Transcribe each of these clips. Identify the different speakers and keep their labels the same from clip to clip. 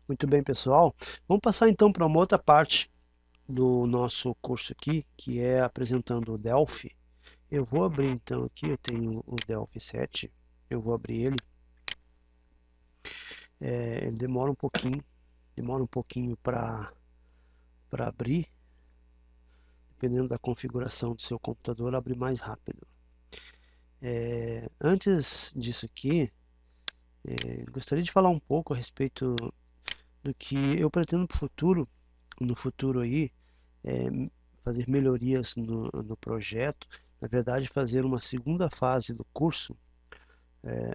Speaker 1: Muito bem, pessoal. Vamos passar então para uma outra parte do nosso curso aqui, que é apresentando o Delphi. Eu vou abrir então aqui, eu tenho o Delphi 7, eu vou abrir ele. Ele demora um pouquinho para abrir, dependendo da configuração do seu computador, abre mais rápido. Antes disso aqui, gostaria de falar um pouco a respeito do que eu pretendo para o futuro, no futuro aí, é, fazer melhorias no projeto, na verdade fazer uma segunda fase do curso,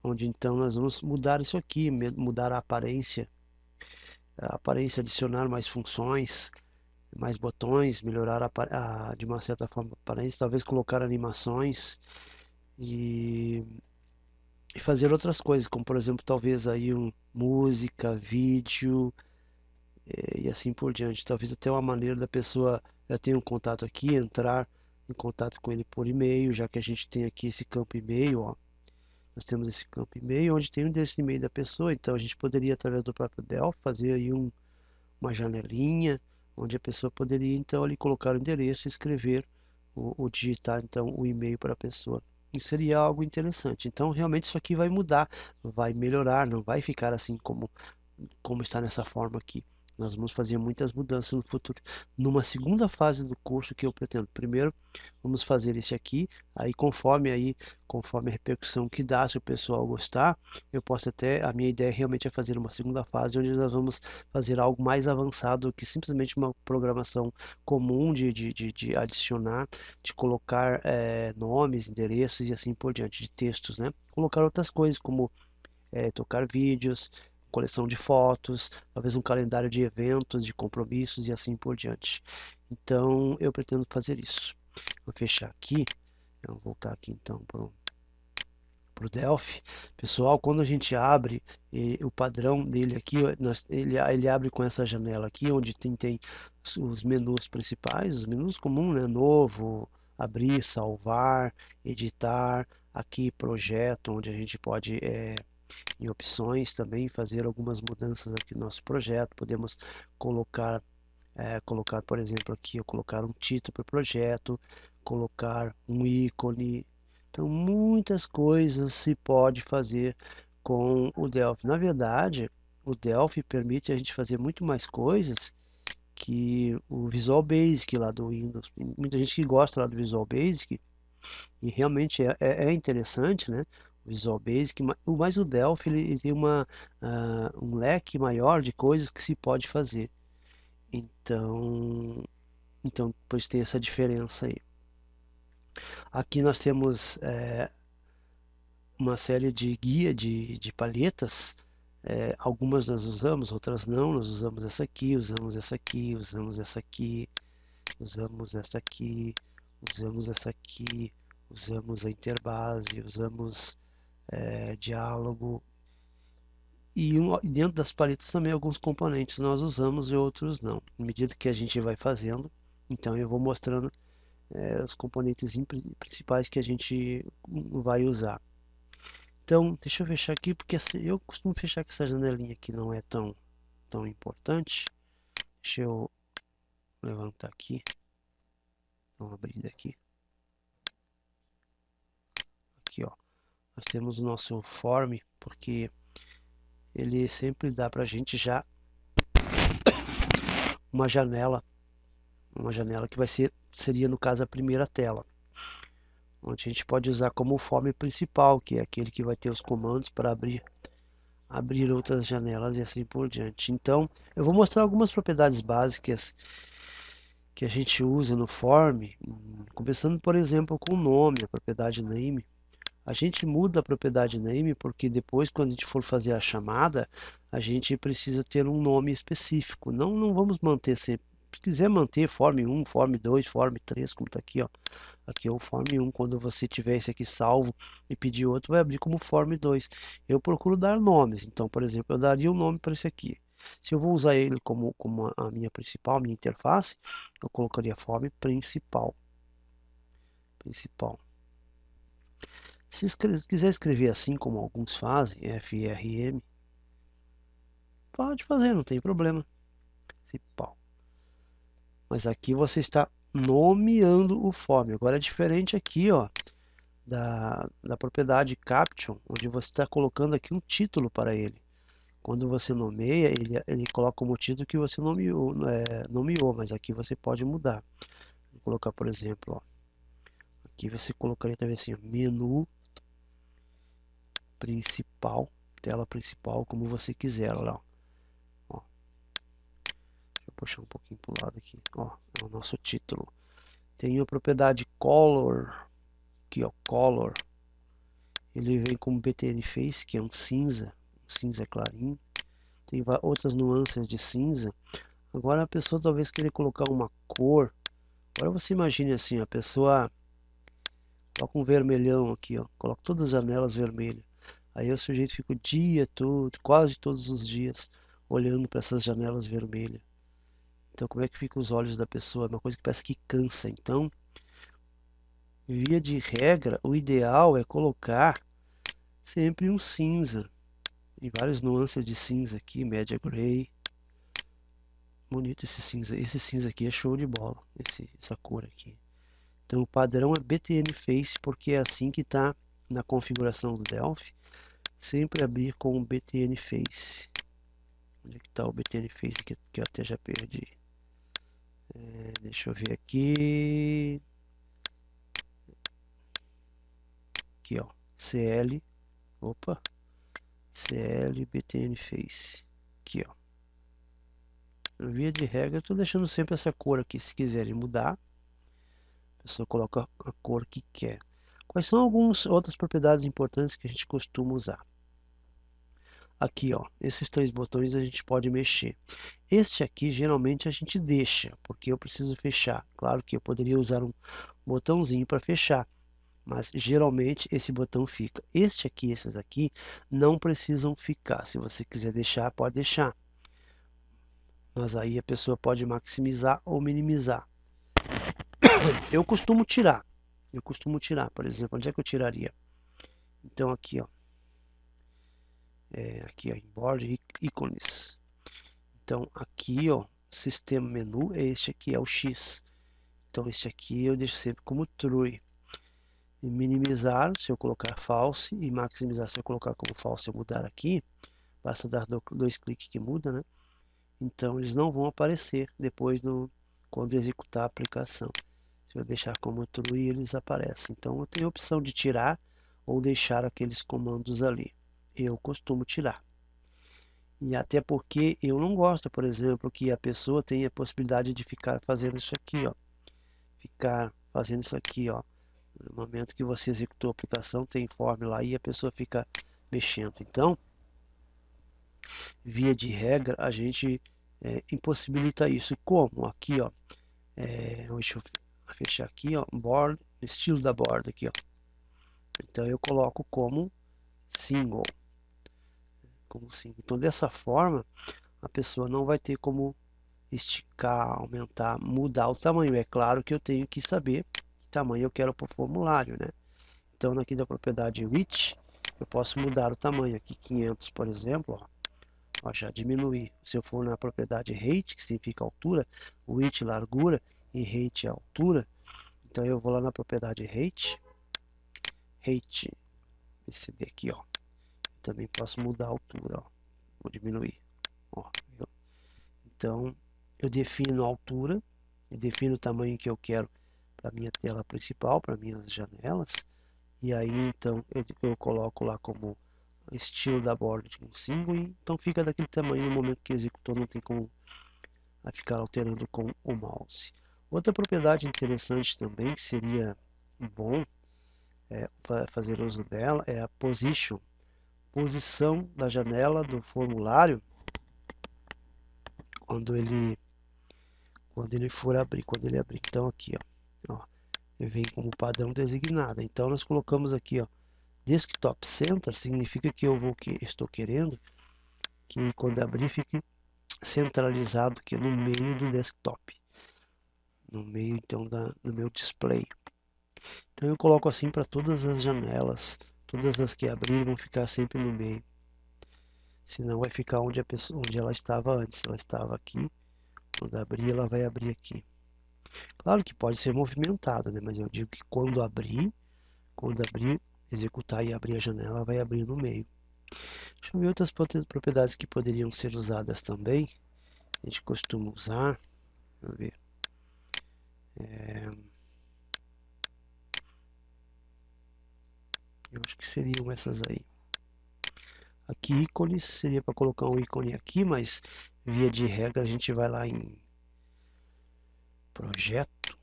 Speaker 1: onde então nós vamos mudar isso aqui, mudar a aparência, adicionar mais funções, mais botões, melhorar de uma certa forma a aparência, talvez colocar animações e, e fazer outras coisas, como por exemplo talvez aí música, vídeo, e assim por diante. Talvez até uma maneira da pessoa já ter um contato aqui, entrar em contato com ele por e-mail, já que a gente tem aqui esse campo e-mail, ó. Nós temos esse campo e-mail onde tem o endereço de e-mail da pessoa, então a gente poderia, através do próprio Delphi, fazer aí uma janelinha onde a pessoa poderia então ali colocar o endereço e escrever digitar então o e-mail para a pessoa. Isso seria algo interessante. Então realmente isso aqui vai mudar, vai melhorar, não vai ficar assim como está nessa forma aqui. Nós vamos fazer muitas mudanças no futuro. Numa segunda fase do curso que eu pretendo. Primeiro, vamos fazer esse aqui, conforme a repercussão que dá, se o pessoal gostar, eu posso até, a minha ideia realmente é fazer uma segunda fase, onde nós vamos fazer algo mais avançado que simplesmente uma programação comum de adicionar, de colocar nomes, endereços e assim por diante, de textos, né? Colocar outras coisas como tocar vídeos, coleção de fotos, talvez um calendário de eventos, de compromissos e assim por diante. Então eu pretendo fazer isso. Vou fechar aqui, eu vou voltar aqui então para o Delphi. Pessoal, quando a gente abre o padrão dele aqui, ele abre com essa janela aqui, onde tem os menus principais, os menus comuns, né? Novo, abrir, salvar, editar, aqui projeto, onde a gente pode em opções também fazer algumas mudanças aqui no nosso projeto. Podemos colocar, por exemplo, aqui eu colocar um título para o projeto, colocar um ícone. Então, muitas coisas se pode fazer com o Delphi. Na verdade, o Delphi permite a gente fazer muito mais coisas que o Visual Basic lá do Windows. Tem muita gente que gosta lá do Visual Basic e realmente é interessante, né? O Visual Basic, mas o Delphi ele tem um leque maior de coisas que se pode fazer. Então, depois tem essa diferença aí. Aqui nós temos uma série de guia de palhetas. Algumas nós usamos, outras não. Nós usamos essa aqui, usamos essa aqui, usamos essa aqui, usamos essa aqui, usamos essa aqui, usamos a interbase, usamos diálogo e dentro das paletas também alguns componentes nós usamos e outros não. À medida que a gente vai fazendo, então eu vou mostrando os componentes principais que a gente vai usar. Então, deixa eu fechar aqui, porque eu costumo fechar com essa janelinha que não é tão importante. Deixa eu levantar aqui, dar uma abrida aqui. Aqui, ó. Nós temos o nosso form, porque ele sempre dá pra gente já uma janela que seria no caso a primeira tela, onde a gente pode usar como form principal, que é aquele que vai ter os comandos para abrir outras janelas e assim por diante. Então, eu vou mostrar algumas propriedades básicas que a gente usa no form, começando por exemplo com o nome, a propriedade name. A gente muda a propriedade name porque depois, quando a gente for fazer a chamada, a gente precisa ter um nome específico. Não vamos manter sempre. Se quiser manter form 1, form 2, form 3, como está aqui, ó. Aqui é o form 1. Quando você tiver esse aqui salvo e pedir outro, vai abrir como form 2. Eu procuro dar nomes. Então, por exemplo, eu daria um nome para esse aqui. Se eu vou usar ele como a minha principal, a minha interface, eu colocaria form principal. Principal. Se quiser escrever assim como alguns fazem, FRM, Pode fazer, não tem problema. Principal. Mas aqui você está nomeando o form. Agora é diferente aqui, ó, da propriedade caption, onde você está colocando aqui um título para ele. Quando você nomeia, ele coloca como título que você nomeou, mas aqui você pode mudar. Vou colocar, por exemplo, ó, aqui você colocaria também assim, menu principal, tela principal, como você quiser, olha lá, ó. Deixa eu puxar um pouquinho para o lado aqui, ó, é o nosso título. Tem a propriedade color, aqui ó, color, ele vem como btn face, que é um cinza clarinho. Tem outras nuances de cinza. Agora a pessoa talvez querer colocar uma cor. Agora você imagine assim, a pessoa coloca um vermelhão aqui, ó, coloca todas as janelas vermelhas. Aí o sujeito fica o dia todo, quase todos os dias, olhando para essas janelas vermelhas. Então como é que fica os olhos da pessoa? É uma coisa que parece que cansa. Então, via de regra, o ideal é colocar sempre um cinza. Tem várias nuances de cinza aqui, média gray. Bonito esse cinza. Esse cinza aqui é show de bola, essa cor aqui. Então o padrão é btn face, porque é assim que está na configuração do Delphi. Sempre abrir com o btn face. Onde é que está o btn face que eu até já perdi? Deixa eu ver aqui. Aqui ó, cl, opa, cl btn face. Aqui ó. Via de regra, eu estou deixando sempre essa cor aqui. Se quiserem mudar, a pessoa coloca a cor que quer. Quais são algumas outras propriedades importantes que a gente costuma usar? Aqui, ó, esses três botões a gente pode mexer. Este aqui geralmente a gente deixa, porque eu preciso fechar. Claro que eu poderia usar um botãozinho para fechar, mas geralmente esse botão fica. Este aqui, esses aqui, não precisam ficar. Se você quiser deixar, pode deixar. Mas aí a pessoa pode maximizar ou minimizar. Eu costumo tirar. Por exemplo, onde é que eu tiraria? Então aqui, ó. Aqui, ó, em Board Icons. Então aqui, ó, sistema menu, este aqui é o X. Então este aqui eu deixo sempre como true. E minimizar, se eu colocar false, e maximizar, se eu colocar como false, eu mudar aqui, basta dar dois cliques que muda, né? Então eles não vão aparecer depois quando executar a aplicação. Se eu deixar como true, eles aparecem. Então eu tenho a opção de tirar ou deixar aqueles comandos ali. Eu costumo tirar. E até porque eu não gosto, por exemplo, que a pessoa tenha a possibilidade de ficar fazendo isso aqui, ó. Ficar fazendo isso aqui, ó. No momento que você executou a aplicação, tem form lá e a pessoa fica mexendo. Então, via de regra, a gente impossibilita isso. Como? Aqui, ó. Deixa eu fechar aqui, ó. Board, estilo da borda aqui, ó. Então eu coloco como single. Então dessa forma, a pessoa não vai ter como esticar, aumentar, mudar o tamanho. É claro que eu tenho que saber que tamanho eu quero para o formulário, né? Então aqui da propriedade width, eu posso mudar o tamanho aqui, 500, por exemplo, ó, já diminuir. Se eu for na propriedade height, que significa altura, width largura e height altura, então eu vou lá na propriedade height, esse daqui, ó. Também posso mudar a altura, ó. Vou diminuir, ó. Então eu defino a altura, eu defino o tamanho que eu quero para minha tela principal, para minhas janelas, e aí então eu coloco lá como estilo da borda de um símbolo, então fica daquele tamanho no momento que executou, não tem como ficar alterando com o mouse. Outra propriedade interessante também, que seria bom fazer uso dela, é a posição da janela do formulário quando ele for abrir, quando ele abrir. Então aqui, ó, vem como padrão designada. Então nós colocamos aqui, ó, Desktop Center, significa que estou querendo que quando abrir fique centralizado aqui no meio do desktop, no meio então do meu display. Então eu coloco assim para todas as janelas, todas as que abrir vão ficar sempre no meio. senão vai ficar onde ela estava antes. Ela estava aqui, quando abrir ela vai abrir aqui. Claro que pode ser movimentada, né? Mas eu digo que quando abrir, executar e abrir a janela, vai abrir no meio. Deixa eu ver outras propriedades que poderiam ser usadas também. A gente costuma usar, deixa eu ver. Eu acho que seriam essas aí. Aqui ícones, seria para colocar um ícone aqui, mas via de regra a gente vai lá em projeto,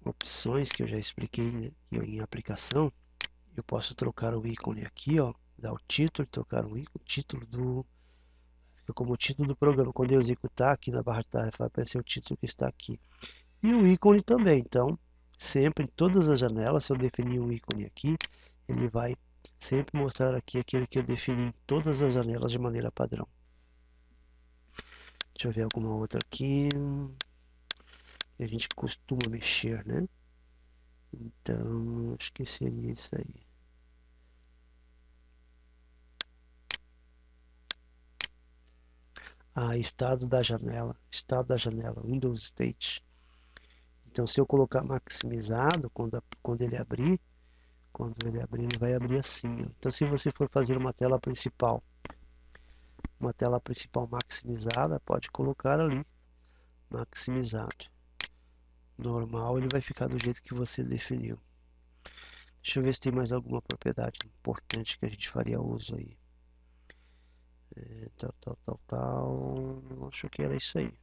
Speaker 1: opções, que eu já expliquei, né, em aplicação. Eu posso trocar o ícone aqui, ó, dar o título, trocar o ícone, título do, fica como o título do programa. Quando eu executar aqui na barra de tarefa vai aparecer o título que está aqui. E o ícone também, então, sempre em todas as janelas, se eu definir um ícone aqui, ele vai sempre mostrar aqui aquele que eu defini em todas as janelas de maneira padrão. Deixa eu ver alguma outra aqui. A gente costuma mexer, né? Então, acho que seria isso aí. Estado da janela, Windows State. Então, se eu colocar maximizado, quando ele abrir, ele vai abrir assim. Ó. Então, se você for fazer uma tela principal maximizada, pode colocar ali, maximizado. Normal, ele vai ficar do jeito que você definiu. Deixa eu ver se tem mais alguma propriedade importante que a gente faria uso aí. Acho que era isso aí.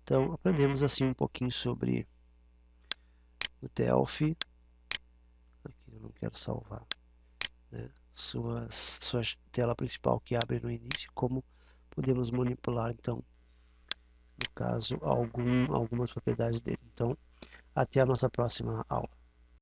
Speaker 1: Então, aprendemos assim um pouquinho sobre o Delphi. Aqui eu não quero salvar, né? Sua tela principal que abre no início, como podemos manipular, então, no caso, algumas propriedades dele. Então, até a nossa próxima aula.